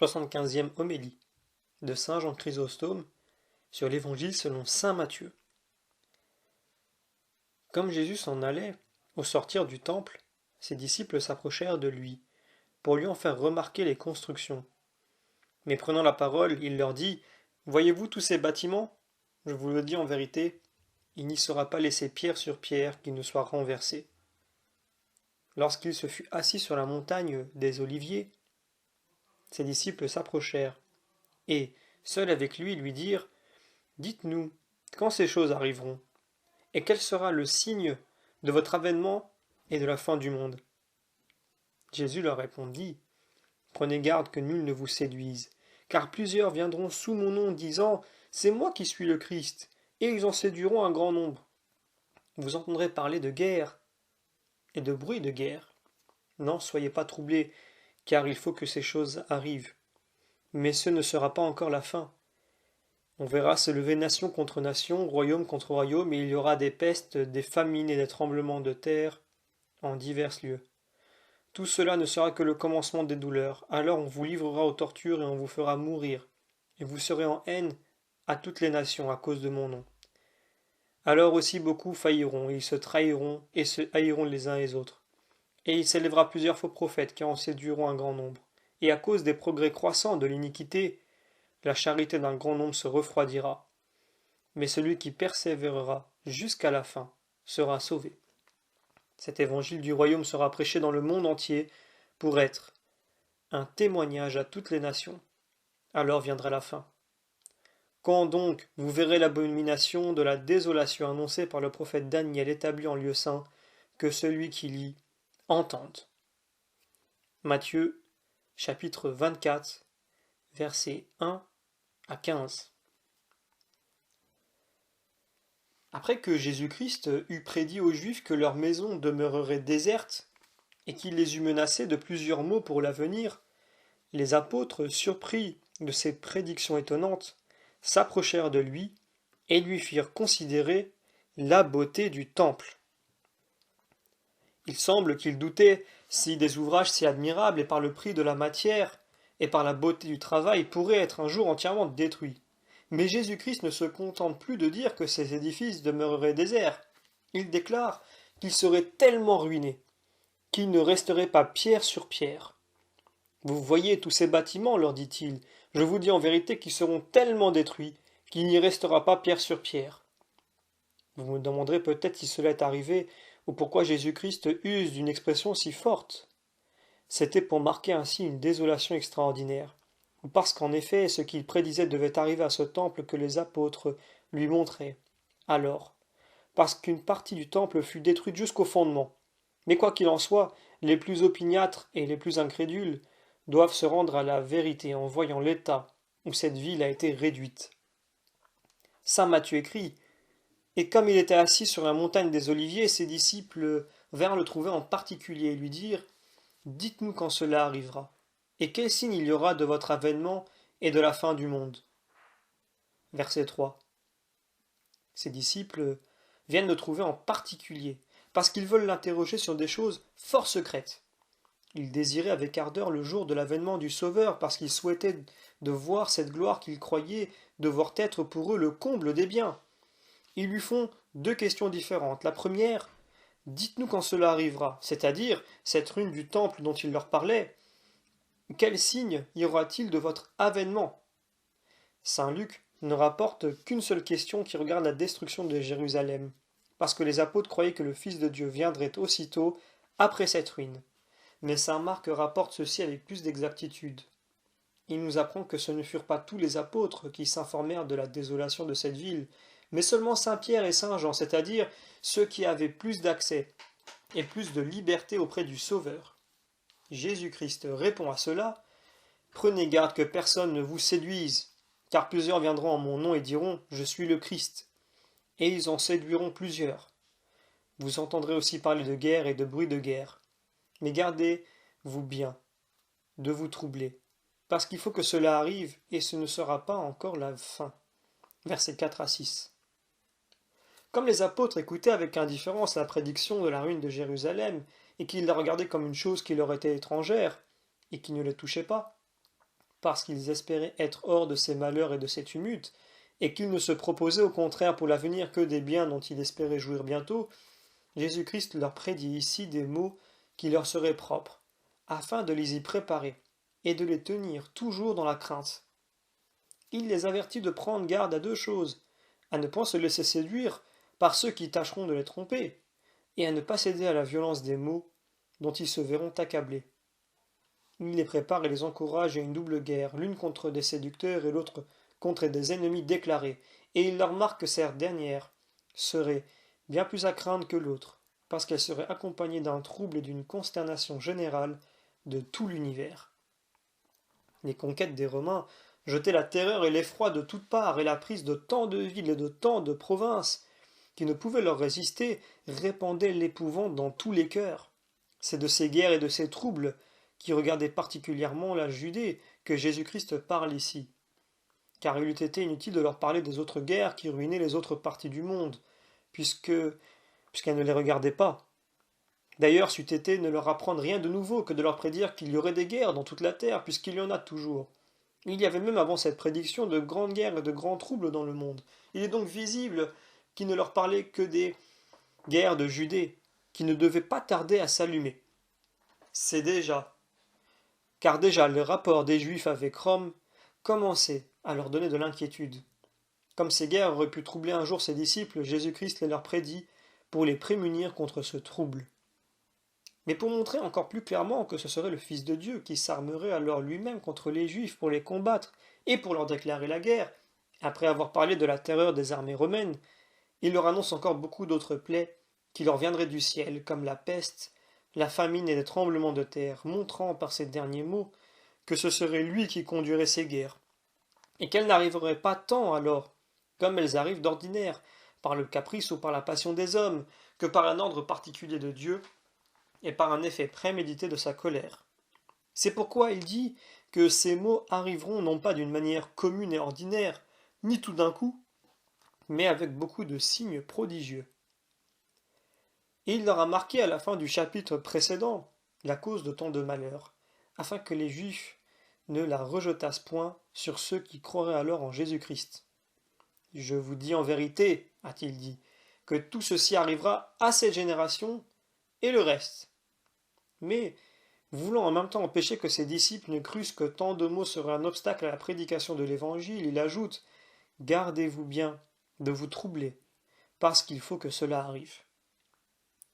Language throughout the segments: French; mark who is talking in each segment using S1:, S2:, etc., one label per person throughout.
S1: 75e homélie de Saint Jean Chrysostome sur l'Évangile selon Saint Matthieu. Comme Jésus s'en allait, au sortir du temple, ses disciples s'approchèrent de lui, pour lui en faire remarquer les constructions. Mais prenant la parole, il leur dit, « Voyez-vous tous ces bâtiments? Je vous le dis en vérité, il n'y sera pas laissé pierre sur pierre qui ne soit renversée. » Lorsqu'il se fut assis sur la montagne des Oliviers, ses disciples s'approchèrent, et, seuls avec lui, lui dirent, « Dites-nous, quand ces choses arriveront, et quel sera le signe de votre avènement et de la fin du monde ?» Jésus leur répondit, « Prenez garde que nul ne vous séduise, car plusieurs viendront sous mon nom disant, « C'est moi qui suis le Christ », et ils en séduiront un grand nombre. Vous entendrez parler de guerre et de bruit de guerre. Non, soyez pas troublés, car il faut que ces choses arrivent. Mais ce ne sera pas encore la fin. On verra se lever nation contre nation, royaume contre royaume, et il y aura des pestes, des famines et des tremblements de terre en divers lieux. Tout cela ne sera que le commencement des douleurs. Alors on vous livrera aux tortures et on vous fera mourir, et vous serez en haine à toutes les nations à cause de mon nom. Alors aussi beaucoup failliront, et ils se trahiront et se haïront les uns les autres. Et il s'élèvera plusieurs faux prophètes qui en séduiront un grand nombre. Et à cause des progrès croissants de l'iniquité, la charité d'un grand nombre se refroidira. Mais celui qui persévérera jusqu'à la fin sera sauvé. Cet évangile du royaume sera prêché dans le monde entier pour être un témoignage à toutes les nations. Alors viendra la fin. Quand donc vous verrez l'abomination de la désolation annoncée par le prophète Daniel établie en lieu saint, que celui qui lit entende. Matthieu, chapitre 24, versets 1 à 15. Après que Jésus-Christ eut prédit aux Juifs que leur maison demeurerait déserte, et qu'il les eut menacés de plusieurs maux pour l'avenir, les apôtres, surpris de ces prédictions étonnantes, s'approchèrent de lui et lui firent considérer la beauté du temple. Il semble qu'ils doutaient si des ouvrages si admirables et par le prix de la matière et par la beauté du travail pourraient être un jour entièrement détruits. Mais Jésus-Christ ne se contente plus de dire que ces édifices demeureraient déserts. Il déclare qu'ils seraient tellement ruinés qu'il ne resterait pas pierre sur pierre. Vous voyez tous ces bâtiments, leur dit-il, je vous dis en vérité qu'ils seront tellement détruits qu'il n'y restera pas pierre sur pierre. Vous me demanderez peut-être si cela est arrivé ou pourquoi Jésus-Christ use d'une expression si forte. C'était pour marquer ainsi une désolation extraordinaire, ou parce qu'en effet ce qu'il prédisait devait arriver à ce temple que les apôtres lui montraient. Alors, parce qu'une partie du temple fut détruite jusqu'au fondement. Mais quoi qu'il en soit, les plus opiniâtres et les plus incrédules doivent se rendre à la vérité en voyant l'état où cette ville a été réduite. Saint Matthieu écrit, « Et comme il était assis sur la montagne des Oliviers, ses disciples vinrent le trouver en particulier et lui dirent, « Dites-nous quand cela arrivera, et quel signe il y aura de votre avènement et de la fin du monde. » Verset 3. Ses disciples viennent le trouver en particulier, parce qu'ils veulent l'interroger sur des choses fort secrètes. Ils désiraient avec ardeur le jour de l'avènement du Sauveur, parce qu'ils souhaitaient de voir cette gloire qu'ils croyaient devoir être pour eux le comble des biens. Ils lui font deux questions différentes. La première, « Dites-nous quand cela arrivera », c'est-à-dire cette ruine du temple dont il leur parlait. Quel signe y aura-t-il de votre avènement? Saint Luc ne rapporte qu'une seule question qui regarde la destruction de Jérusalem, parce que les apôtres croyaient que le Fils de Dieu viendrait aussitôt après cette ruine. Mais saint Marc rapporte ceci avec plus d'exactitude. Il nous apprend que ce ne furent pas tous les apôtres qui s'informèrent de la désolation de cette ville, mais seulement saint Pierre et saint Jean, c'est-à-dire ceux qui avaient plus d'accès et plus de liberté auprès du Sauveur. Jésus-Christ répond à cela, « Prenez garde que personne ne vous séduise, car plusieurs viendront en mon nom et diront, je suis le Christ, et ils en séduiront plusieurs. Vous entendrez aussi parler de guerre et de bruit de guerre. Mais gardez-vous bien de vous troubler, parce qu'il faut que cela arrive, et ce ne sera pas encore la fin. » Versets 4 à 6. Comme les apôtres écoutaient avec indifférence la prédiction de la ruine de Jérusalem, et qu'ils la regardaient comme une chose qui leur était étrangère, et qui ne les touchait pas, parce qu'ils espéraient être hors de ces malheurs et de ces tumultes, et qu'ils ne se proposaient au contraire pour l'avenir que des biens dont ils espéraient jouir bientôt, Jésus-Christ leur prédit ici des mots qui leur seraient propres, afin de les y préparer, et de les tenir toujours dans la crainte. Il les avertit de prendre garde à deux choses, à ne point se laisser séduire par ceux qui tâcheront de les tromper, et à ne pas céder à la violence des maux dont ils se verront accablés. Il les prépare et les encourage à une double guerre, l'une contre des séducteurs et l'autre contre des ennemis déclarés, et il leur marque que cette dernière serait bien plus à craindre que l'autre, parce qu'elle serait accompagnée d'un trouble et d'une consternation générale de tout l'univers. Les conquêtes des Romains jetaient la terreur et l'effroi de toutes parts, et la prise de tant de villes et de tant de provinces qui ne pouvaient leur résister répandaient l'épouvante dans tous les cœurs. C'est de ces guerres et de ces troubles qui regardaient particulièrement la Judée que Jésus-Christ parle ici. Car il eût été inutile de leur parler des autres guerres qui ruinaient les autres parties du monde, puisqu'elles ne les regardaient pas. D'ailleurs, c'eût été ne leur apprendre rien de nouveau que de leur prédire qu'il y aurait des guerres dans toute la terre, puisqu'il y en a toujours. Il y avait même avant cette prédiction de grandes guerres et de grands troubles dans le monde. Il est donc visible qu'il ne leur parlait que des guerres de Judée, qui ne devaient pas tarder à s'allumer. C'est déjà, car déjà le rapport des Juifs avec Rome commençait à leur donner de l'inquiétude. Comme ces guerres auraient pu troubler un jour ses disciples, Jésus-Christ les leur prédit pour les prémunir contre ce trouble. Mais pour montrer encore plus clairement que ce serait le Fils de Dieu qui s'armerait alors lui-même contre les Juifs pour les combattre et pour leur déclarer la guerre, après avoir parlé de la terreur des armées romaines, il leur annonce encore beaucoup d'autres plaies qui leur viendraient du ciel, comme la peste, la famine et les tremblements de terre, montrant par ces derniers mots que ce serait lui qui conduirait ces guerres, et qu'elles n'arriveraient pas tant alors, comme elles arrivent d'ordinaire, par le caprice ou par la passion des hommes, que par un ordre particulier de Dieu, et par un effet prémédité de sa colère. C'est pourquoi il dit que ces maux arriveront non pas d'une manière commune et ordinaire, ni tout d'un coup, mais avec beaucoup de signes prodigieux. Et il leur a marqué à la fin du chapitre précédent la cause de tant de malheurs, afin que les Juifs ne la rejetassent point sur ceux qui croiraient alors en Jésus-Christ. Je vous dis en vérité, a-t-il dit, que tout ceci arrivera à cette génération et le reste. Mais, voulant en même temps empêcher que ses disciples ne crussent que tant de mots seraient un obstacle à la prédication de l'Évangile, il ajoute « Gardez-vous bien de vous troubler, parce qu'il faut que cela arrive. »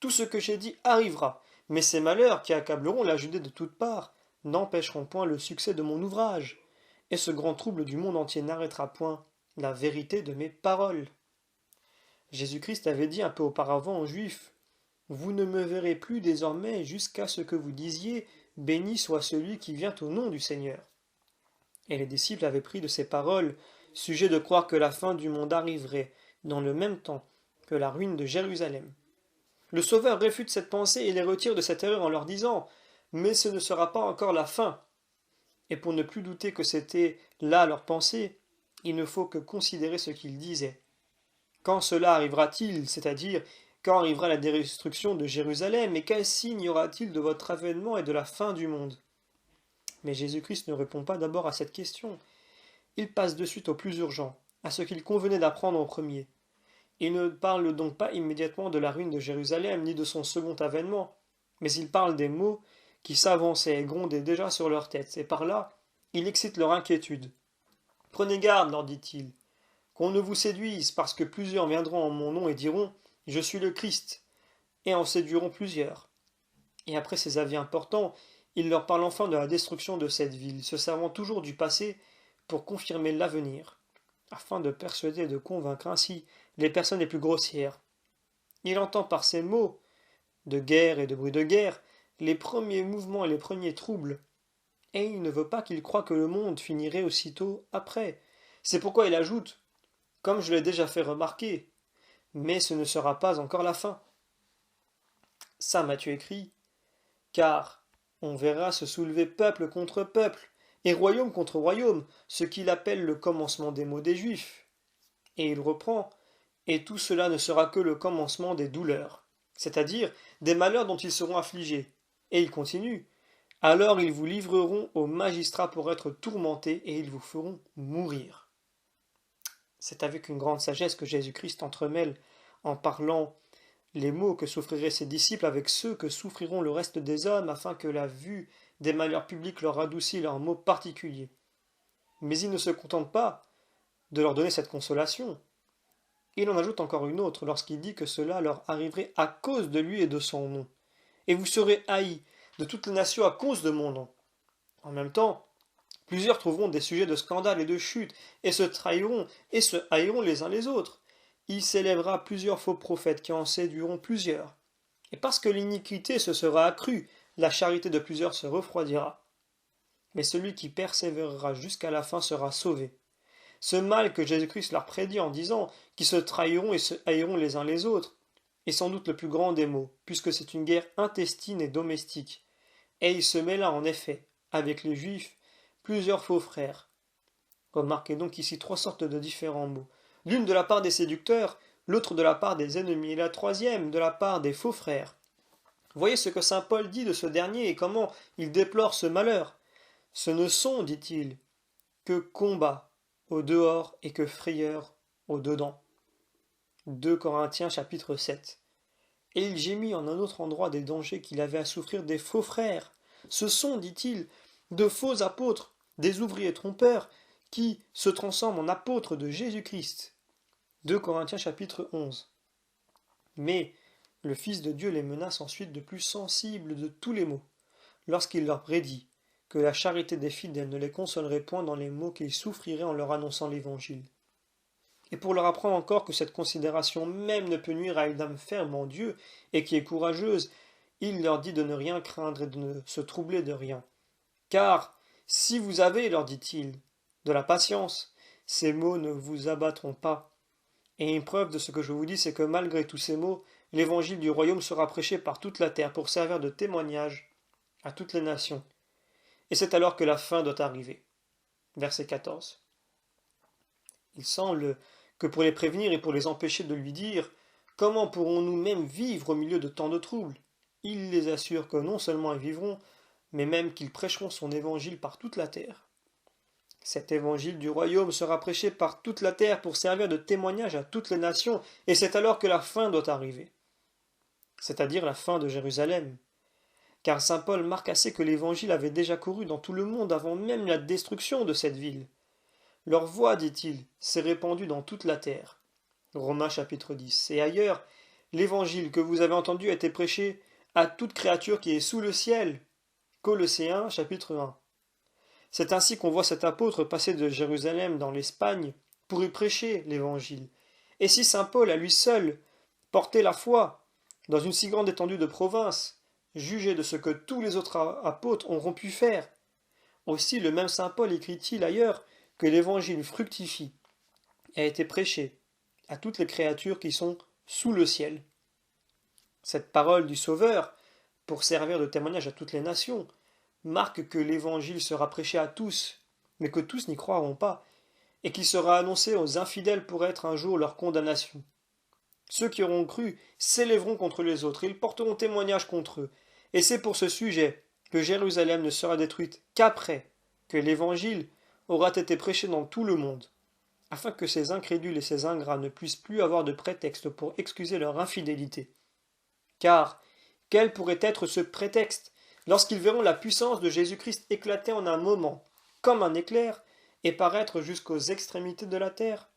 S1: Tout ce que j'ai dit arrivera, mais ces malheurs qui accableront la Judée de toutes parts n'empêcheront point le succès de mon ouvrage, et ce grand trouble du monde entier n'arrêtera point la vérité de mes paroles. Jésus-Christ avait dit un peu auparavant aux Juifs, vous ne me verrez plus désormais jusqu'à ce que vous disiez, béni soit celui qui vient au nom du Seigneur. Et les disciples avaient pris de ces paroles, sujet de croire que la fin du monde arriverait dans le même temps que la ruine de Jérusalem. Le Sauveur réfute cette pensée et les retire de cette erreur en leur disant, mais ce ne sera pas encore la fin. Et pour ne plus douter que c'était là leur pensée, il ne faut que considérer ce qu'il disait. Quand cela arrivera-t-il, c'est-à-dire quand arrivera la destruction de Jérusalem, et quel signe y aura-t-il de votre avènement et de la fin du monde? Mais Jésus-Christ ne répond pas d'abord à cette question. Il passe de suite au plus urgent, à ce qu'il convenait d'apprendre en premier. Il ne parle donc pas immédiatement de la ruine de Jérusalem, ni de son second avènement, mais il parle des maux qui s'avançaient et grondaient déjà sur leurs têtes, et par là, il excite leur inquiétude. Prenez garde, leur dit-il, qu'on ne vous séduise, parce que plusieurs viendront en mon nom et diront « Je suis le Christ », et en séduiront plusieurs. Et après ces avis importants, il leur parle enfin de la destruction de cette ville, se servant toujours du passé pour confirmer l'avenir, afin de persuader et de convaincre ainsi les personnes les plus grossières. Il entend par ces mots de guerre et de bruit de guerre les premiers mouvements et les premiers troubles, et il ne veut pas qu'ils croient que le monde finirait aussitôt après. C'est pourquoi il ajoute, comme je l'ai déjà fait remarquer, mais ce ne sera pas encore la fin. Saint Matthieu écrit, car on verra se soulever peuple contre peuple, et royaume contre royaume, ce qu'il appelle le commencement des maux des Juifs. Et il reprend, et tout cela ne sera que le commencement des douleurs, c'est-à-dire des malheurs dont ils seront affligés. Et il continue, Alors ils vous livreront aux magistrats pour être tourmentés et ils vous feront mourir. C'est avec une grande sagesse que Jésus-Christ entremêle en parlant les maux que souffriraient ses disciples avec ceux que souffriront le reste des hommes afin que la vue des malheurs publics leur adoucisse leurs maux particuliers. Mais il ne se contente pas de leur donner cette consolation. Il en ajoute encore une autre lorsqu'il dit que cela leur arriverait à cause de lui et de son nom. Et vous serez haïs de toutes les nations à cause de mon nom. En même temps, plusieurs trouveront des sujets de scandale et de chute, et se trahiront et se haïront les uns les autres. Il s'élèvera plusieurs faux prophètes qui en séduiront plusieurs. Et parce que l'iniquité se sera accrue, la charité de plusieurs se refroidira. Mais celui qui persévérera jusqu'à la fin sera sauvé. Ce mal que Jésus-Christ leur prédit en disant qu'ils se trahiront et se haïront les uns les autres est sans doute le plus grand des maux, puisque c'est une guerre intestine et domestique. Et il se mêla en effet, avec les Juifs, plusieurs faux frères. Remarquez donc ici trois sortes de différents mots. L'une de la part des séducteurs, l'autre de la part des ennemis, et la troisième de la part des faux frères. Voyez ce que saint Paul dit de ce dernier et comment il déplore ce malheur. Ce ne sont, dit-il, que combats au dehors et que frayeurs au dedans. 2 Corinthiens chapitre 7. Et il gémit en un autre endroit des dangers qu'il avait à souffrir des faux frères. Ce sont, dit-il, de faux apôtres, des ouvriers trompeurs, qui se transforment en apôtres de Jésus-Christ. 2 Corinthiens chapitre 11. Mais le Fils de Dieu les menace ensuite de plus sensibles de tous les maux, lorsqu'il leur prédit que la charité des fidèles ne les consolerait point dans les maux qu'ils souffriraient en leur annonçant l'Évangile. Et pour leur apprendre encore que cette considération même ne peut nuire à une âme ferme en Dieu et qui est courageuse, il leur dit de ne rien craindre et de ne se troubler de rien. Car si vous avez, leur dit-il, de la patience, ces maux ne vous abattront pas. Et une preuve de ce que je vous dis, c'est que malgré tous ces maux, l'évangile du royaume sera prêché par toute la terre pour servir de témoignage à toutes les nations. Et c'est alors que la fin doit arriver. Verset 14. Il semble que pour les prévenir et pour les empêcher de lui dire « Comment pourrons-nous même vivre au milieu de tant de troubles ?» Il les assure que non seulement ils vivront, mais même qu'ils prêcheront son évangile par toute la terre. Cet évangile du royaume sera prêché par toute la terre pour servir de témoignage à toutes les nations, et c'est alors que la fin doit arriver, c'est-à-dire la fin de Jérusalem. Car saint Paul marque assez que l'évangile avait déjà couru dans tout le monde avant même la destruction de cette ville. Leur voix, dit-il, s'est répandue dans toute la terre. Romains chapitre 10. Et ailleurs, l'évangile que vous avez entendu a été prêché à toute créature qui est sous le ciel. Colossiens chapitre 1. C'est ainsi qu'on voit cet apôtre passer de Jérusalem dans l'Espagne pour y prêcher l'Évangile. Et si saint Paul à lui seul portait la foi dans une si grande étendue de province, jugez de ce que tous les autres apôtres auront pu faire. Aussi le même saint Paul écrit-il ailleurs que l'Évangile fructifie et a été prêché à toutes les créatures qui sont sous le ciel. Cette parole du Sauveur, pour servir de témoignage à toutes les nations, marque que l'évangile sera prêché à tous, mais que tous n'y croiront pas, et qu'il sera annoncé aux infidèles pour être un jour leur condamnation. Ceux qui auront cru s'élèveront contre les autres, ils porteront témoignage contre eux, et c'est pour ce sujet que Jérusalem ne sera détruite qu'après que l'évangile aura été prêché dans tout le monde, afin que ces incrédules et ces ingrats ne puissent plus avoir de prétexte pour excuser leur infidélité. Car quel pourrait être ce prétexte lorsqu'ils verront la puissance de Jésus-Christ éclater en un moment, comme un éclair, et paraître jusqu'aux extrémités de la terre?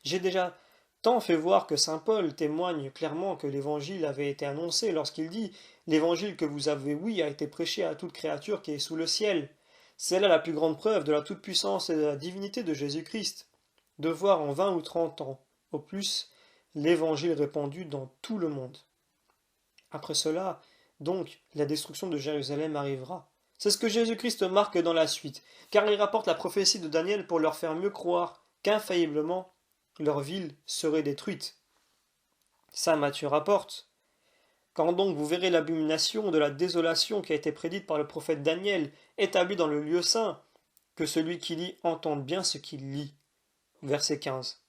S1: J'ai déjà tant fait voir que saint Paul témoigne clairement que l'évangile avait été annoncé lorsqu'il dit « L'évangile que vous avez ouï a été prêché à toute créature qui est sous le ciel ». C'est là la plus grande preuve de la toute-puissance et de la divinité de Jésus-Christ, de voir en 20 ou 30 ans, au plus, l'évangile répandu dans tout le monde. Après cela, donc, la destruction de Jérusalem arrivera. C'est ce que Jésus-Christ marque dans la suite, car il rapporte la prophétie de Daniel pour leur faire mieux croire qu'infailliblement leur ville serait détruite. Saint Matthieu rapporte « Quand donc vous verrez l'abomination de la désolation qui a été prédite par le prophète Daniel, établie dans le lieu saint, que celui qui lit entende bien ce qu'il lit. » Verset 15.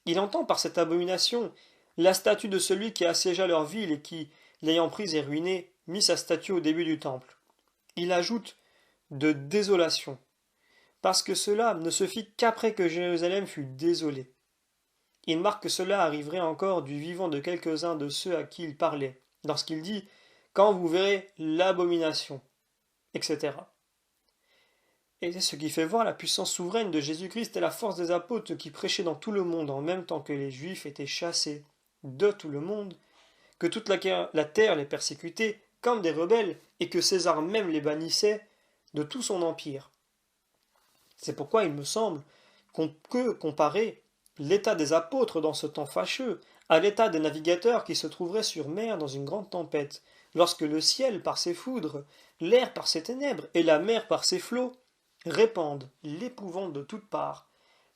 S1: Il entend par cette abomination la statue de celui qui assiégea leur ville et qui, l'ayant prise et ruinée, mit sa statue au début du temple. il ajoute de désolation, parce que cela ne se fit qu'après que Jérusalem fut désolée. Il marque que cela arriverait encore du vivant de quelques-uns de ceux à qui il parlait, lorsqu'il dit quand vous verrez l'abomination, etc. Et c'est ce qui fait voir la puissance souveraine de Jésus-Christ et la force des apôtres qui prêchaient dans tout le monde en même temps que les Juifs étaient chassés de tout le monde, que toute la terre les persécutait comme des rebelles et que César même les bannissait de tout son empire. C'est pourquoi il me semble qu'on peut comparer l'état des apôtres dans ce temps fâcheux à l'état des navigateurs qui se trouveraient sur mer dans une grande tempête, lorsque le ciel par ses foudres, l'air par ses ténèbres et la mer par ses flots répandent l'épouvante de toutes parts,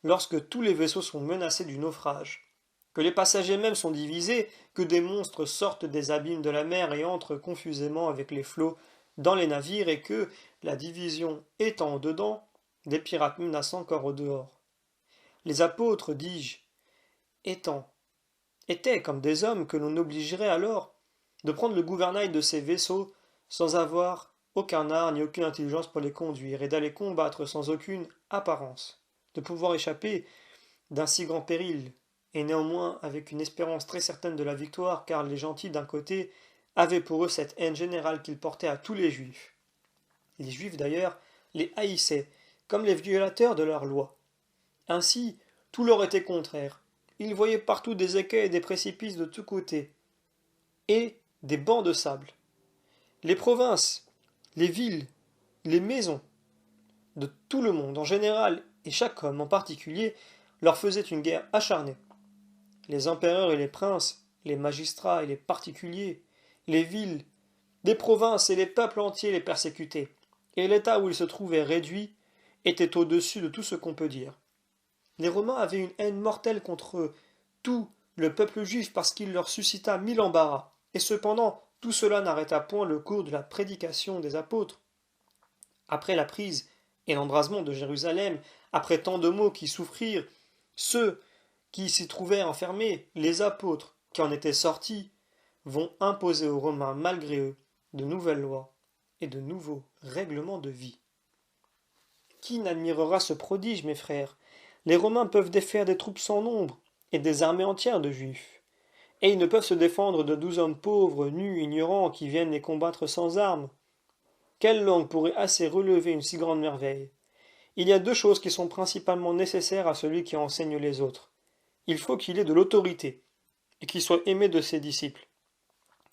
S1: lorsque tous les vaisseaux sont menacés du naufrage, que les passagers même sont divisés, que des monstres sortent des abîmes de la mer et entrent confusément avec les flots dans les navires, et que, la division étant au dedans, des pirates menacent encore au dehors. Les apôtres, dis-je, étaient comme des hommes que l'on obligerait alors de prendre le gouvernail de ces vaisseaux sans avoir aucun art ni aucune intelligence pour les conduire, et d'aller combattre sans aucune apparence, de pouvoir échapper d'un si grand péril, et néanmoins avec une espérance très certaine de la victoire, car les gentils d'un côté avaient pour eux cette haine générale qu'ils portaient à tous les juifs. Les juifs d'ailleurs les haïssaient, comme les violateurs de leurs lois. Ainsi, tout leur était contraire. Ils voyaient partout des écueils et des précipices de tous côtés, et des bancs de sable. Les provinces, les villes, les maisons de tout le monde en général, et chaque homme en particulier, leur faisaient une guerre acharnée. Les empereurs et les princes, les magistrats et les particuliers, les villes, des provinces et les peuples entiers les persécutaient, et l'état où ils se trouvaient réduits était au-dessus de tout ce qu'on peut dire. Les Romains avaient une haine mortelle contre tout le peuple juif parce qu'il leur suscita mille embarras, et cependant tout cela n'arrêta point le cours de la prédication des apôtres. Après la prise et l'embrasement de Jérusalem, après tant de maux qui souffrirent, ceux qui s'y trouvèrent enfermés, les apôtres qui en étaient sortis, vont imposer aux Romains, malgré eux, de nouvelles lois et de nouveaux règlements de vie. Qui n'admirera ce prodige, mes frères? Les Romains peuvent défaire des troupes sans nombre et des armées entières de Juifs. Et ils ne peuvent se défendre de 12 hommes pauvres, nus, ignorants, qui viennent les combattre sans armes. Quelle langue pourrait assez relever une si grande merveille? Il y a deux choses qui sont principalement nécessaires à celui qui enseigne les autres. Il faut qu'il ait de l'autorité, et qu'il soit aimé de ses disciples.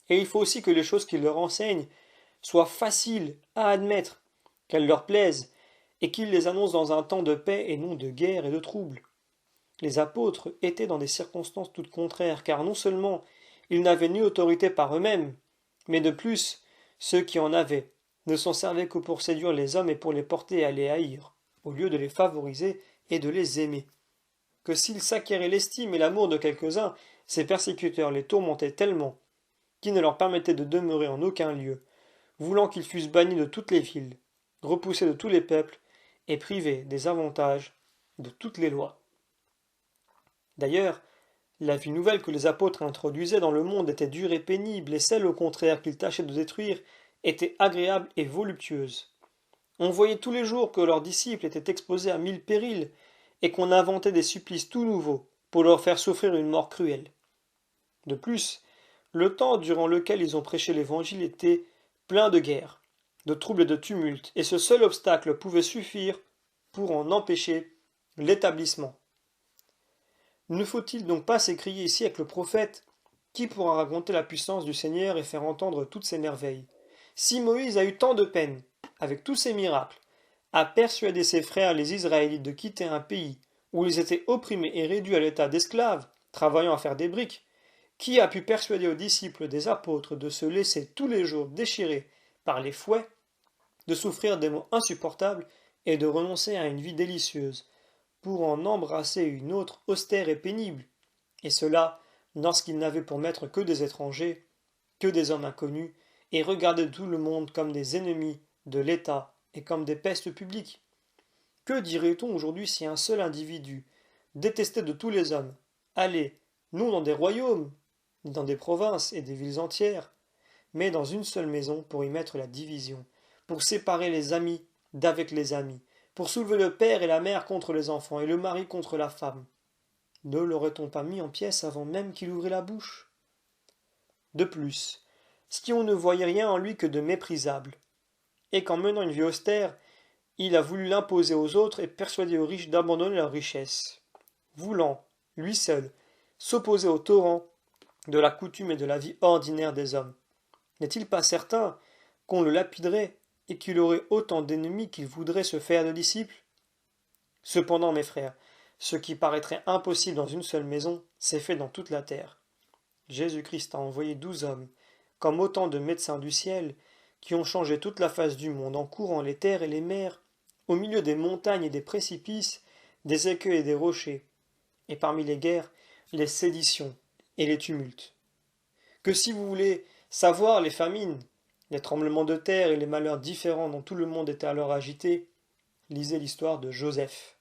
S1: Et il faut aussi que les choses qu'il leur enseigne soient faciles à admettre, qu'elles leur plaisent, et qu'il les annonce dans un temps de paix et non de guerre et de trouble. Les apôtres étaient dans des circonstances toutes contraires, car non seulement ils n'avaient ni autorité par eux-mêmes, mais de plus, ceux qui en avaient ne s'en servaient que pour séduire les hommes et pour les porter à les haïr, au lieu de les favoriser et de les aimer. Que s'ils s'acquéraient l'estime et l'amour de quelques-uns, ces persécuteurs les tourmentaient tellement qu'ils ne leur permettaient de demeurer en aucun lieu, voulant qu'ils fussent bannis de toutes les villes, repoussés de tous les peuples, et privés des avantages de toutes les lois. D'ailleurs, la vie nouvelle que les apôtres introduisaient dans le monde était dure et pénible, et celle au contraire qu'ils tâchaient de détruire était agréable et voluptueuse. On voyait tous les jours que leurs disciples étaient exposés à mille périls, et qu'on inventait des supplices tout nouveaux pour leur faire souffrir une mort cruelle. De plus, le temps durant lequel ils ont prêché l'Évangile était plein de guerres, de troubles et de tumultes, et ce seul obstacle pouvait suffire pour en empêcher l'établissement. Ne faut-il donc pas s'écrier ici avec le prophète: qui pourra raconter la puissance du Seigneur et faire entendre toutes ses merveilles? Si Moïse a eu tant de peine, avec tous ses miracles, à persuader ses frères les Israélites de quitter un pays où ils étaient opprimés et réduits à l'état d'esclaves, travaillant à faire des briques, qui a pu persuader aux disciples des apôtres de se laisser tous les jours déchirer par les fouets, de souffrir des maux insupportables et de renoncer à une vie délicieuse, pour en embrasser une autre austère et pénible, et cela lorsqu'ils n'avaient pour maître que des étrangers, que des hommes inconnus, et regardaient tout le monde comme des ennemis de l'État et comme des pestes publiques? Que dirait-on aujourd'hui si un seul individu, détesté de tous les hommes, allait, non dans des royaumes, ni dans des provinces et des villes entières, mais dans une seule maison pour y mettre la division, pour séparer les amis d'avec les amis, pour soulever le père et la mère contre les enfants et le mari contre la femme. Ne l'aurait-on pas mis en pièces avant même qu'il ouvrit la bouche? De plus, si on ne voyait rien en lui que de méprisable, et qu'en menant une vie austère, il a voulu l'imposer aux autres et persuader aux riches d'abandonner leur richesse, voulant, lui seul, s'opposer au torrent de la coutume et de la vie ordinaire des hommes. N'est-il pas certain qu'on le lapiderait et qu'il aurait autant d'ennemis qu'il voudrait se faire de disciples? Cependant, mes frères, ce qui paraîtrait impossible dans une seule maison, s'est fait dans toute la terre. Jésus-Christ a envoyé 12 hommes, comme autant de médecins du ciel, qui ont changé toute la face du monde en courant les terres et les mers, au milieu des montagnes et des précipices, des écueils et des rochers, et parmi les guerres, les séditions et les tumultes. Que si vous voulez savoir les famines, les tremblements de terre et les malheurs différents dont tout le monde était alors agité, lisez l'histoire de Joseph.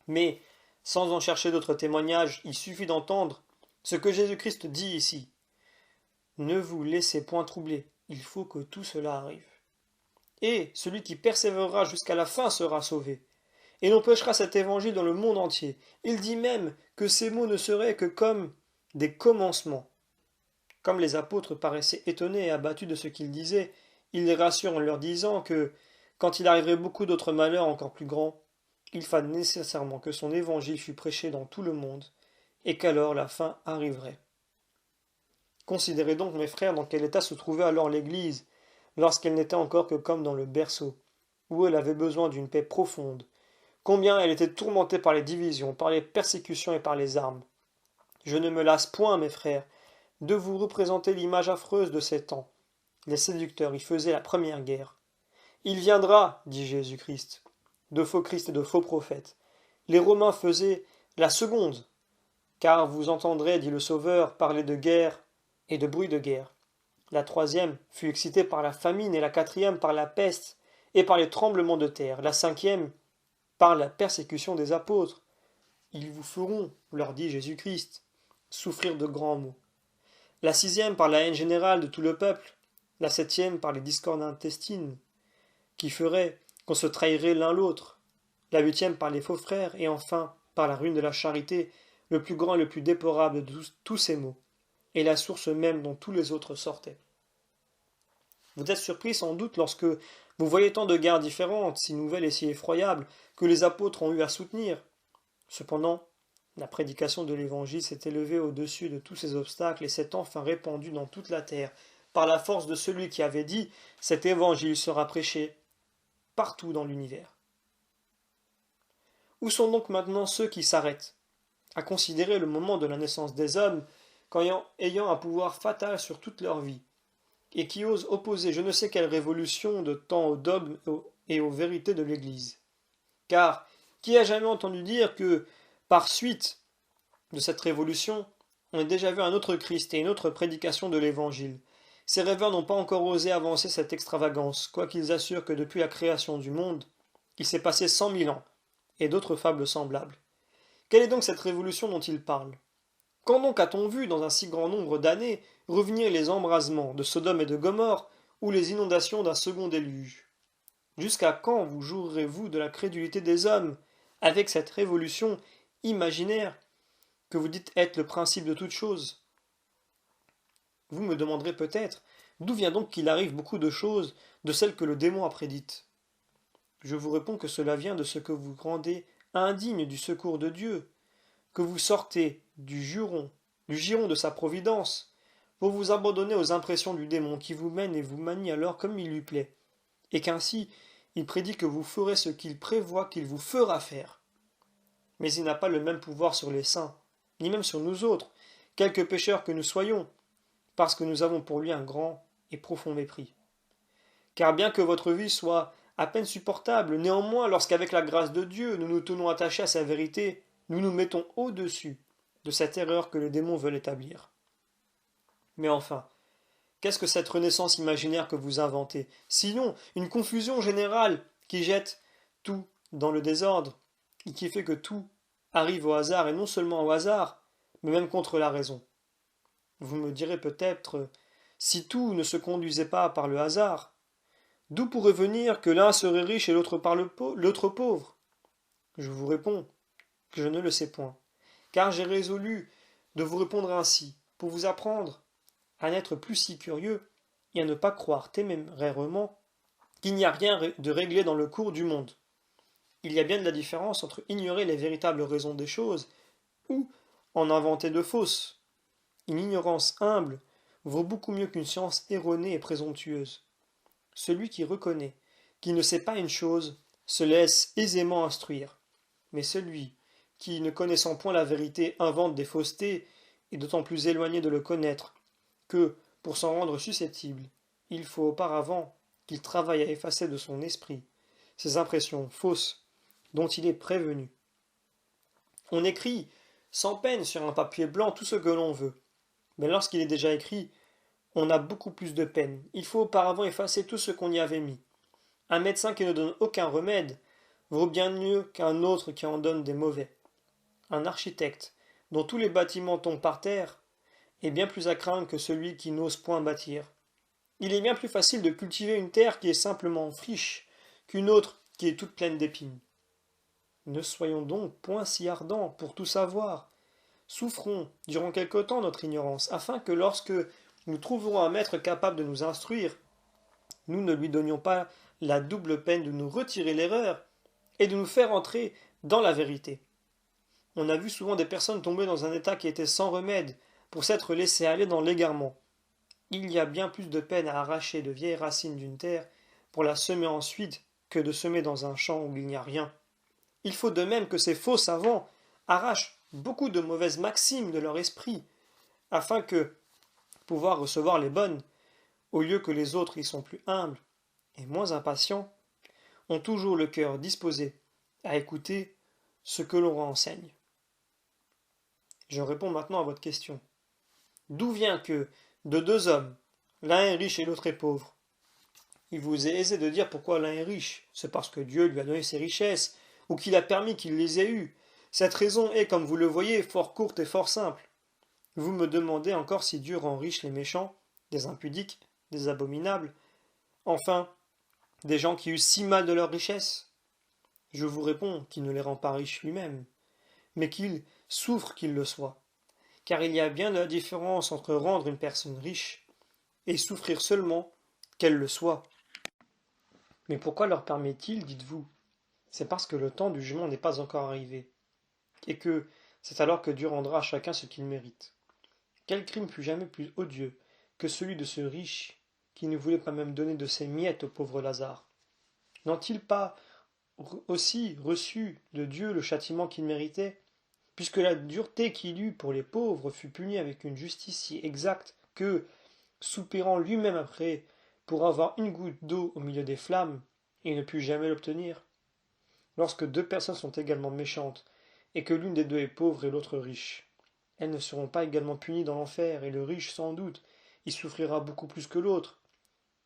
S1: Mais, sans en chercher d'autres témoignages, il suffit d'entendre ce que Jésus-Christ dit ici. Ne vous laissez point troubler, il faut que tout cela arrive. Et celui qui persévérera jusqu'à la fin sera sauvé. Et l'on prêchera cet évangile dans le monde entier. Il dit même que ces mots ne seraient que comme des commencements. Comme les apôtres paraissaient étonnés et abattus de ce qu'il disait, il les rassure en leur disant que, quand il arriverait beaucoup d'autres malheurs encore plus grands, il fallait nécessairement que son évangile fût prêché dans tout le monde, et qu'alors la fin arriverait. Considérez donc, mes frères, dans quel état se trouvait alors l'Église, lorsqu'elle n'était encore que comme dans le berceau, où elle avait besoin d'une paix profonde, combien elle était tourmentée par les divisions, par les persécutions et par les armes. Je ne me lasse point, mes frères, de vous représenter l'image affreuse de ces temps. Les séducteurs y faisaient la première guerre. Il viendra, dit Jésus-Christ, de faux Christ et de faux prophètes. Les Romains faisaient la seconde, car vous entendrez, dit le Sauveur, parler de guerre et de bruit de guerre. La troisième fut excitée par la famine, et la quatrième par la peste et par les tremblements de terre. La cinquième par la persécution des apôtres. Ils vous feront, leur dit Jésus-Christ, souffrir de grands maux. La sixième par la haine générale de tout le peuple. La septième par les discordes intestines, qui feraient qu'on se trahirait l'un l'autre. La huitième par les faux frères, et enfin par la ruine de la charité, le plus grand et le plus déplorable de tous ces maux, et la source même dont tous les autres sortaient. Vous êtes surpris sans doute lorsque vous voyez tant de guerres différentes, si nouvelles et si effroyables, que les apôtres ont eu à soutenir. Cependant, la prédication de l'Évangile s'est élevée au-dessus de tous ces obstacles et s'est enfin répandue dans toute la terre, par la force de celui qui avait dit « Cet Évangile sera prêché partout dans l'univers ». Où sont donc maintenant ceux qui s'arrêtent à considérer le moment de la naissance des hommes ayant un pouvoir fatal sur toute leur vie, et qui osent opposer je ne sais quelle révolution de temps aux dogmes et aux vérités de l'Église? Car qui a jamais entendu dire que, par suite de cette révolution, on a déjà vu un autre Christ et une autre prédication de l'Évangile? Ces rêveurs n'ont pas encore osé avancer cette extravagance, quoiqu'ils assurent que depuis la création du monde, il s'est passé 100 000 ans, et d'autres fables semblables. Quelle est donc cette révolution dont ils parlent? Quand donc a-t-on vu, dans un si grand nombre d'années, revenir les embrasements de Sodome et de Gomorrhe, ou les inondations d'un second déluge? Jusqu'à quand vous jouerez-vous de la crédulité des hommes, avec cette révolution imaginaire que vous dites être le principe de toute chose? Vous me demanderez peut-être, d'où vient donc qu'il arrive beaucoup de choses de celles que le démon a prédites? Je vous réponds que cela vient de ce que vous rendez indigne du secours de Dieu, que vous sortez du giron de sa providence, pour vous abandonner aux impressions du démon qui vous mène et vous manie alors comme il lui plaît, et qu'ainsi il prédit que vous ferez ce qu'il prévoit qu'il vous fera faire. Mais il n'a pas le même pouvoir sur les saints, ni même sur nous autres, quelque pécheurs que nous soyons, parce que nous avons pour lui un grand et profond mépris. Car bien que votre vie soit à peine supportable, néanmoins, lorsqu'avec la grâce de Dieu nous nous tenons attachés à sa vérité, nous nous mettons au-dessus de cette erreur que le démon veut établir. Mais enfin, qu'est-ce que cette renaissance imaginaire que vous inventez? Sinon, une confusion générale qui jette tout dans le désordre, et qui fait que tout arrive au hasard, et non seulement au hasard, mais même contre la raison. Vous me direz peut-être, si tout ne se conduisait pas par le hasard, D'où pourrait venir que l'un serait riche et l'autre pauvre? Je vous réponds que je ne le sais point, car j'ai résolu de vous répondre ainsi, pour vous apprendre à n'être plus si curieux et à ne pas croire témérairement qu'il n'y a rien de réglé dans le cours du monde. Il y a bien de la différence entre ignorer les véritables raisons des choses ou en inventer de fausses. Une ignorance humble vaut beaucoup mieux qu'une science erronée et présomptueuse. Celui qui reconnaît qu'il ne sait pas une chose se laisse aisément instruire, mais celui qui, ne connaissant point la vérité, invente des faussetés, est d'autant plus éloigné de le connaître que, pour s'en rendre susceptible, il faut auparavant qu'il travaille à effacer de son esprit ces impressions fausses dont il est prévenu. On écrit sans peine sur un papier blanc tout ce que l'on veut, mais lorsqu'il est déjà écrit, on a beaucoup plus de peine. Il faut auparavant effacer tout ce qu'on y avait mis. Un médecin qui ne donne aucun remède vaut bien mieux qu'un autre qui en donne des mauvais. Un architecte dont tous les bâtiments tombent par terre est bien plus à craindre que celui qui n'ose point bâtir. Il est bien plus facile de cultiver une terre qui est simplement friche qu'une autre qui est toute pleine d'épines. Ne soyons donc point si ardents pour tout savoir. Souffrons durant quelque temps notre ignorance, afin que lorsque nous trouverons un maître capable de nous instruire, nous ne lui donnions pas la double peine de nous retirer l'erreur et de nous faire entrer dans la vérité. On a vu souvent des personnes tomber dans un état qui était sans remède pour s'être laissées aller dans l'égarement. Il y a bien plus de peine à arracher de vieilles racines d'une terre pour la semer ensuite que de semer dans un champ où il n'y a rien. Il faut de même que ces faux savants arrachent beaucoup de mauvaises maximes de leur esprit, afin que, pouvoir recevoir les bonnes, au lieu que les autres y sont plus humbles et moins impatients, ont toujours le cœur disposé à écouter ce que l'on renseigne. Je réponds maintenant à votre question. D'où vient que, de deux hommes, l'un est riche et l'autre est pauvre? Il vous est aisé de dire pourquoi l'un est riche. C'est parce que Dieu lui a donné ses richesses, ou qu'il a permis qu'il les ait eues. Cette raison est, comme vous le voyez, fort courte et fort simple. Vous me demandez encore si Dieu rend riches les méchants, des impudiques, des abominables, enfin, des gens qui usent si mal de leur richesse. Je vous réponds qu'il ne les rend pas riches lui-même, mais qu'il souffre qu'il le soit. Car il y a bien de la différence entre rendre une personne riche et souffrir seulement qu'elle le soit. Mais pourquoi leur permet-il, dites-vous? C'est parce que le temps du jugement n'est pas encore arrivé, et que c'est alors que Dieu rendra à chacun ce qu'il mérite. Quel crime fut jamais plus odieux que celui de ce riche qui ne voulait pas même donner de ses miettes au pauvre Lazare? N'ont-ils pas aussi reçu de Dieu le châtiment qu'il méritait, puisque la dureté qu'il eut pour les pauvres fut punie avec une justice si exacte que, soupirant lui-même après pour avoir une goutte d'eau au milieu des flammes, il ne put jamais l'obtenir? Lorsque deux personnes sont également méchantes, et que l'une des deux est pauvre et l'autre riche, elles ne seront pas également punies dans l'enfer, et le riche, sans doute, y souffrira beaucoup plus que l'autre.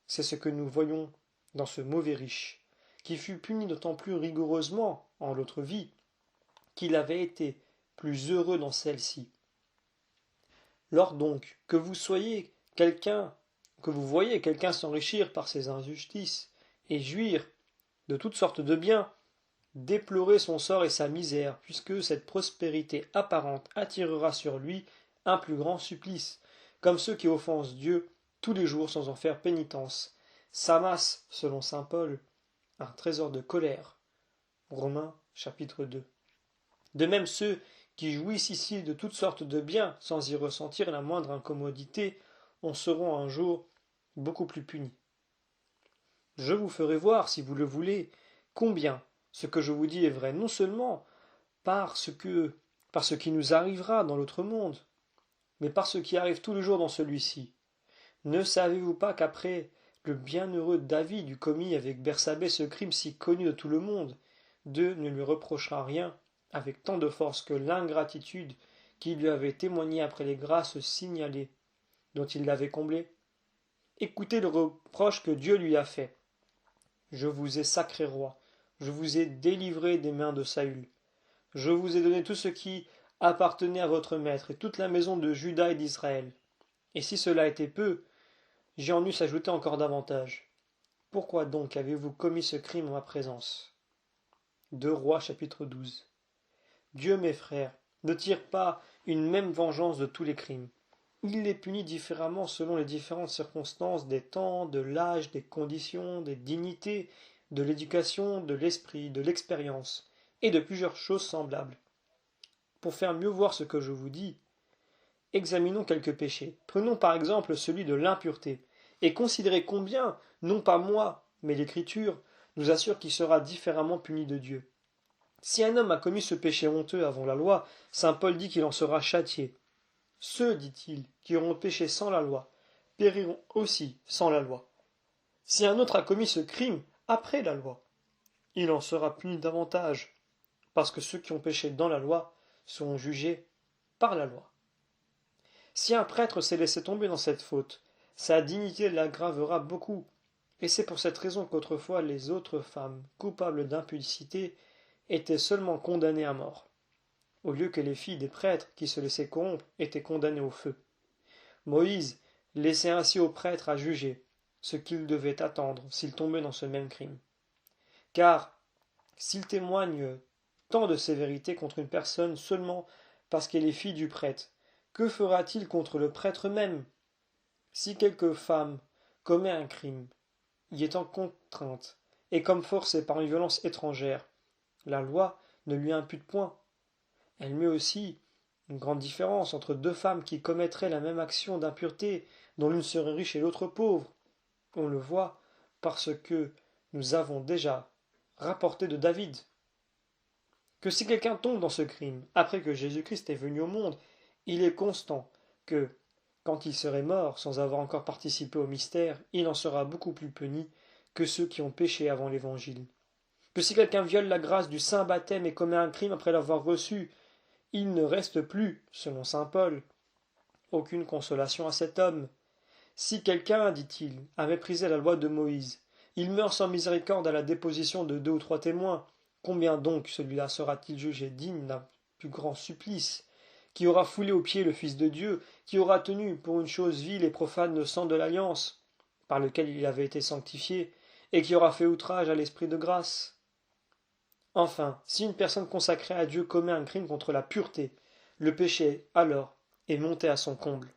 S1: C'est ce que nous voyons dans ce mauvais riche, qui fut puni d'autant plus rigoureusement en l'autre vie, qu'il avait été plus heureux dans celle-ci. Lors donc que vous voyez quelqu'un s'enrichir par ses injustices, et jouir de toutes sortes de biens, déplorez son sort et sa misère, puisque cette prospérité apparente attirera sur lui un plus grand supplice, comme ceux qui offensent Dieu tous les jours sans en faire pénitence, s'amassent, selon saint Paul, un trésor de colère. Romains chapitre 2. De même ceux qui jouissent ici de toutes sortes de biens sans y ressentir la moindre incommodité en seront un jour beaucoup plus punis. Je vous ferai voir, si vous le voulez, combien ce que je vous dis est vrai, non seulement par ce qui nous arrivera dans l'autre monde, mais par ce qui arrive tous les jours dans celui-ci. Ne savez-vous pas qu'après le bienheureux David eut commis avec Bersabée ce crime si connu de tout le monde, Dieu ne lui reprochera rien avec tant de force que l'ingratitude qui lui avait témoigné après les grâces signalées dont il l'avait comblé? Écoutez le reproche que Dieu lui a fait. Je vous ai sacré roi, je vous ai délivré des mains de Saül, je vous ai donné tout ce qui appartenait à votre maître et toute la maison de Juda et d'Israël. Et si cela était peu, j'en eusse ajouté encore davantage. Pourquoi donc avez-vous commis ce crime en ma présence? 2 Rois chapitre 12. Dieu, mes frères, ne tire pas une même vengeance de tous les crimes. Il les punit différemment selon les différentes circonstances des temps, de l'âge, des conditions, des dignités, de l'éducation, de l'esprit, de l'expérience, et de plusieurs choses semblables. Pour faire mieux voir ce que je vous dis, examinons quelques péchés. Prenons par exemple celui de l'impureté, et considérez combien, non pas moi, mais l'Écriture, nous assure qu'il sera différemment puni de Dieu. Si un homme a commis ce péché honteux avant la loi, saint Paul dit qu'il en sera châtié. Ceux, dit-il, qui auront péché sans la loi, périront aussi sans la loi. Si un autre a commis ce crime après la loi, il en sera puni davantage, parce que ceux qui ont péché dans la loi seront jugés par la loi. Si un prêtre s'est laissé tomber dans cette faute, sa dignité l'aggravera beaucoup, et c'est pour cette raison qu'autrefois les autres femmes coupables d'impudicité étaient seulement condamnées à mort, au lieu que les filles des prêtres qui se laissaient corrompre étaient condamnées au feu. Moïse laissait ainsi aux prêtres à juger ce qu'ils devaient attendre s'ils tombaient dans ce même crime. Car s'il témoigne tant de sévérité contre une personne seulement parce qu'elle est fille du prêtre, que fera-t-il contre le prêtre même? Si quelque femme commet un crime, y étant contrainte, et comme forcée par une violence étrangère, la loi ne lui impute point. Elle met aussi une grande différence entre deux femmes qui commettraient la même action d'impureté, dont l'une serait riche et l'autre pauvre. On le voit parce que nous avons déjà rapporté de David que si quelqu'un tombe dans ce crime après que Jésus-Christ est venu au monde, il est constant que, quand il serait mort sans avoir encore participé au mystère, il en sera beaucoup plus puni que ceux qui ont péché avant l'Évangile. Que si quelqu'un viole la grâce du saint baptême et commet un crime après l'avoir reçu, il ne reste plus, selon saint Paul, aucune consolation à cet homme. Si quelqu'un, dit-il, a méprisé la loi de Moïse, il meurt sans miséricorde à la déposition de 2 ou 3 témoins. Combien donc celui-là sera-t-il jugé digne d'un plus grand supplice, qui aura foulé aux pieds le Fils de Dieu, qui aura tenu pour une chose vile et profane le sang de l'alliance, par lequel il avait été sanctifié, et qui aura fait outrage à l'esprit de grâce? Enfin, si une personne consacrée à Dieu commet un crime contre la pureté, le péché, alors, est monté à son comble.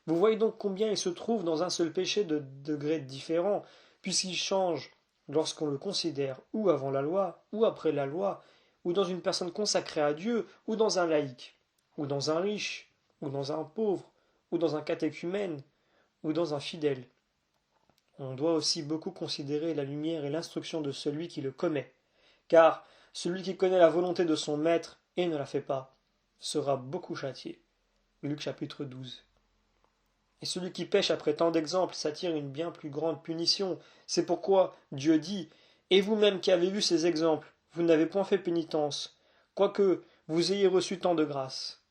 S1: Vous voyez donc combien il se trouve dans un seul péché de degrés différents, puisqu'il change lorsqu'on le considère ou avant la loi, ou après la loi, ou dans une personne consacrée à Dieu, ou dans un laïc, ou dans un riche, ou dans un pauvre, ou dans un catéchumène, ou dans un fidèle. On doit aussi beaucoup considérer la lumière et l'instruction de celui qui le commet, car celui qui connaît la volonté de son maître et ne la fait pas sera beaucoup châtié. Luc chapitre 12. Et celui qui pêche après tant d'exemples s'attire une bien plus grande punition. C'est pourquoi Dieu dit: Et vous-même qui avez vu ces exemples, vous n'avez point fait pénitence, quoique vous ayez reçu tant de grâce.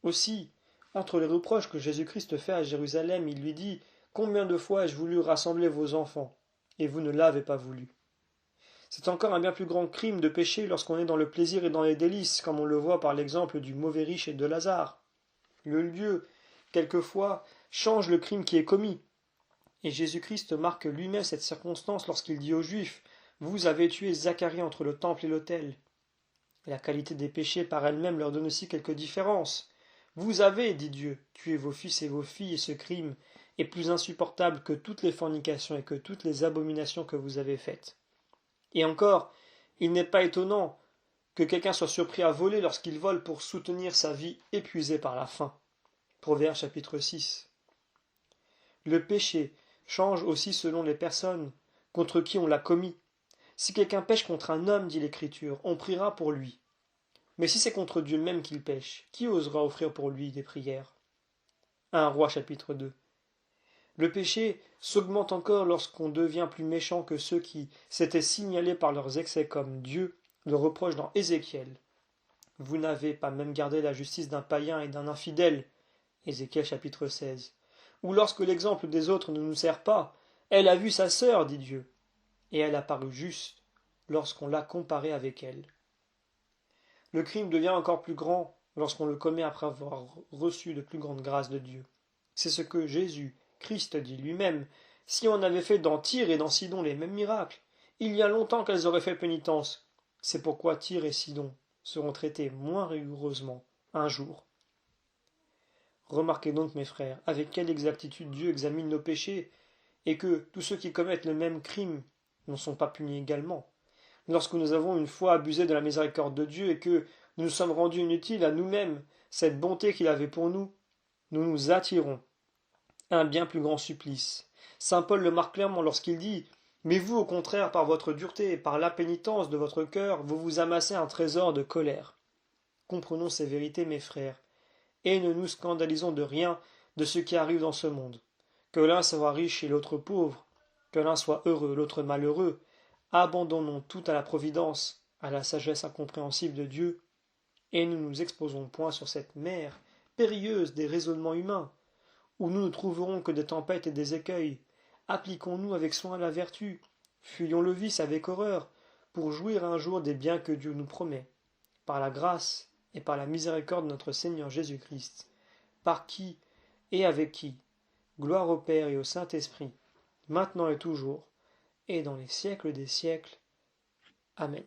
S1: Aussi, entre les reproches que Jésus-Christ fait à Jérusalem, il lui dit: Combien de fois ai-je voulu rassembler vos enfants, et vous ne l'avez pas voulu. C'est encore un bien plus grand crime de pécher lorsqu'on est dans le plaisir et dans les délices, comme on le voit par l'exemple du mauvais riche et de Lazare. Le lieu, quelquefois, change le crime qui est commis. Et Jésus-Christ marque lui-même cette circonstance lorsqu'il dit aux Juifs: Vous avez tué Zacharie entre le temple et l'autel. La qualité des péchés par elle-même leur donne aussi quelques différences. Vous avez, dit Dieu, tué vos fils et vos filles, et ce crime est plus insupportable que toutes les fornications et que toutes les abominations que vous avez faites. Et encore, il n'est pas étonnant que quelqu'un soit surpris à voler lorsqu'il vole pour soutenir sa vie épuisée par la faim. Proverbe chapitre 6. Le péché change aussi selon les personnes contre qui on l'a commis. Si quelqu'un pêche contre un homme, dit l'Écriture, on priera pour lui. Mais si c'est contre Dieu même qu'il pêche, qui osera offrir pour lui des prières? 1 Roi chapitre 2. Le péché s'augmente encore lorsqu'on devient plus méchant que ceux qui s'étaient signalés par leurs excès, comme Dieu le reproche dans Ézéchiel. Vous n'avez pas même gardé la justice d'un païen et d'un infidèle. Ézéchiel chapitre 16. Ou lorsque l'exemple des autres ne nous sert pas, elle a vu sa sœur, dit Dieu, et elle a paru juste lorsqu'on l'a comparée avec elle. Le crime devient encore plus grand lorsqu'on le commet après avoir reçu de plus grandes grâces de Dieu. C'est ce que Jésus Christ dit lui-même: Si on avait fait dans Tyr et dans Sidon les mêmes miracles, il y a longtemps qu'elles auraient fait pénitence. C'est pourquoi Tyr et Sidon seront traités moins rigoureusement un jour. Remarquez donc, mes frères, avec quelle exactitude Dieu examine nos péchés, et que tous ceux qui commettent le même crime n'en sont pas punis également. Lorsque nous avons une fois abusé de la miséricorde de Dieu et que nous nous sommes rendus inutiles à nous-mêmes cette bonté qu'il avait pour nous, nous nous attirons à un bien plus grand supplice. Saint Paul le marque clairement lorsqu'il dit mais vous, au contraire, par votre dureté et par l'impénitence de votre cœur, vous vous amassez un trésor de colère. Comprenons ces vérités, mes frères, et ne nous scandalisons de rien de ce qui arrive dans ce monde. Que l'un soit riche et l'autre pauvre, que l'un soit heureux, l'autre malheureux, abandonnons tout à la providence, à la sagesse incompréhensible de Dieu, et ne nous exposons point sur cette mer périlleuse des raisonnements humains, où nous ne trouverons que des tempêtes et des écueils. Appliquons-nous avec soin à la vertu, fuyons le vice avec horreur, pour jouir un jour des biens que Dieu nous promet, par la grâce et par la miséricorde de notre Seigneur Jésus-Christ, par qui et avec qui, gloire au Père et au Saint-Esprit, maintenant et toujours, et dans les siècles des siècles. Amen.